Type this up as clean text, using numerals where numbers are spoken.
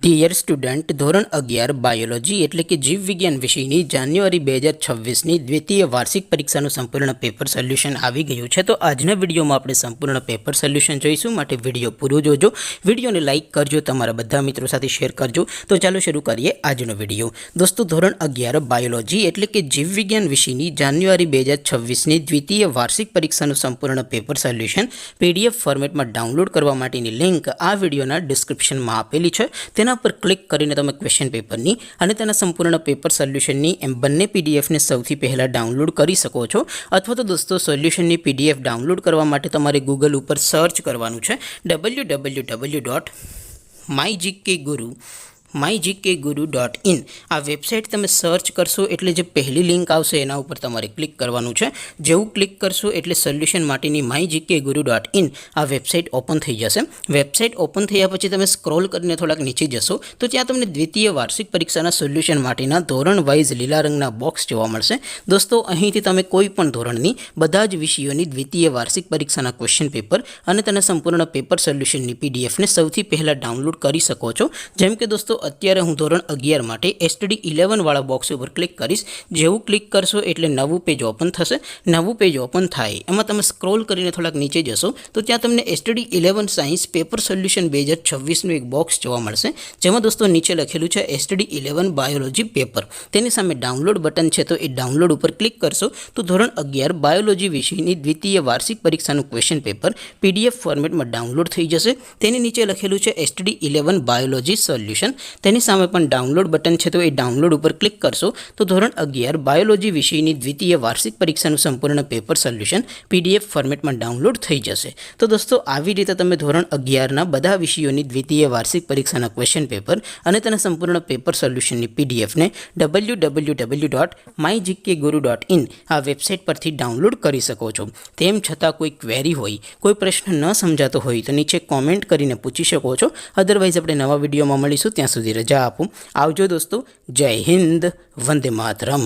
Dear student, ધોરણ 11 biology એટલે કે જીવ વિજ્ઞાન વિષયની જાન્યુઆરી 2026ની દ્વિતીય વાર્ષિક પરીક્ષાનું સંપૂર્ણ પેપર સોલ્યુશન આવી ગયું છે. તો આજના વિડીયોમાં આપણે સંપૂર્ણ પેપર સોલ્યુશન જોઈશું, માટે વિડીયો પૂરો જોજો. વિડીયોને લાઇક કરજો, તમારા બધા મિત્રો સાથે શેર કરજો. તો ચાલો શરૂ કરીએ આજનો વિડીયો. દોસ્તો, ધોરણ 11 બાયોલોજી એટલે કે જીવ વિજ્ઞાન વિષયની જાન્યુઆરી 2026ની દ્વિતીય વાર્ષિક પરીક્ષાનું સંપૂર્ણ પેપર સોલ્યુશન PDF ફોર્મેટમાં ડાઉનલોડ કરવા માટેની લિંક આ વિડીયોના ડિસ્ક્રિપ્શનમાં આપેલી છે. તેના પર ક્લિક કરીને તમે ક્વેશ્ચન પેપરની અને તેના સંપૂર્ણ પેપર સોલ્યુશનની એમ બંને PDFને સૌથી પહેલાં ડાઉનલોડ કરી શકો છો. અથવા તો દોસ્તો, સોલ્યુશનની PDF ડાઉનલોડ કરવા માટે તમારે ગૂગલ ઉપર સર્ચ કરવાનું છે www.mygkguru.in. આ વેબસાઇટ તમે સર્ચ કરશો એટલે જે પહેલી લિંક આવશે એના ઉપર તમારે ક્લિક કરવાનું છે. જેવું ક્લિક કરશો એટલે સોલ્યુશન માટેની mygkguru.in આ વેબસાઇટ ઓપન થઈ જશે. વેબસાઇટ ઓપન થયા પછી તમે સ્ક્રોલ કરીને થોડાક નીચે જશો તો ત્યાં તમને દ્વિતીય વાર્ષિક પરીક્ષાના સોલ્યુશન માટેના ધોરણ વાઇઝ લીલા રંગના બોક્સ જોવા મળશે. દોસ્તો, અહીંથી તમે કોઈ પણ ધોરણની બધા જ વિષયોની દ્વિતીય વાર્ષિક પરીક્ષાના ક્વેશ્ચન પેપર અને તેના સંપૂર્ણ પેપર સોલ્યુશનની PDFને સૌથી પહેલાં ડાઉનલોડ કરી શકો છો. જેમ કે દોસ્તો, અત્યારે હું ધોરણ 11 માટે STD 11 વાળા બોક્સ ઉપર ક્લિક કરીશ. જેવું ક્લિક કરશો એટલે નવું પેજ ઓપન થશે. નવું પેજ ઓપન થાય એમાં તમે સ્ક્રોલ કરીને થોડાક નીચે જશો તો ત્યાં તમને STD 11 સાયન્સ પેપર સોલ્યુશન 2026નું એક બોક્સ જોવા મળશે. જેમાં દોસ્તો નીચે લખેલું છે STD 11 બાયોલોજી પેપર. તેની સામે ડાઉનલોડ બટન છે, તો એ ડાઉનલોડ ઉપર ક્લિક કરશો તો ધોરણ 11 બાયોલોજી વિષયની દ્વિતીય વાર્ષિક પરીક્ષાનું ક્વેશ્ચન પેપર PDF ફોર્મેટમાં ડાઉનલોડ થઈ જશે. તેની નીચે લખેલું છે STD 11 બાયોલોજી સોલ્યુશન. તેની સામે પણ ડાઉનલોડ બટન છે, તો એ ડાઉનલોડ ઉપર ક્લિક કરશો તો ધોરણ 11 બાયોલોજી વિષયની દ્વિતીય વાર્ષિક પરીક્ષાનું સંપૂર્ણ પેપર સોલ્યુશન PDF ફોર્મેટમાં ડાઉનલોડ થઈ જશે. તો દોસ્તો, આવી રીતે તમે ધોરણ 11ના બધા વિષયોની દ્વિતીય વાર્ષિક પરીક્ષાના ક્વેશ્ચન પેપર અને તેના સંપૂર્ણ પેપર સોલ્યુશનની PDFને www.mygkguru.in આ વેબસાઇટ પરથી ડાઉનલોડ કરી શકો છો. તેમ છતાં કોઈ ક્વેરી હોય, કોઈ પ્રશ્ન ન સમજાતો હોય તો નીચે કોમેન્ટ કરીને પૂછી શકો છો. અદરવાઇઝ આપણે નવા વિડીયોમાં મળીશું. ત્યાં સુધી રજા આપો. આવજો દોસ્તો. જય હિન્દ. વંદે માતરમ.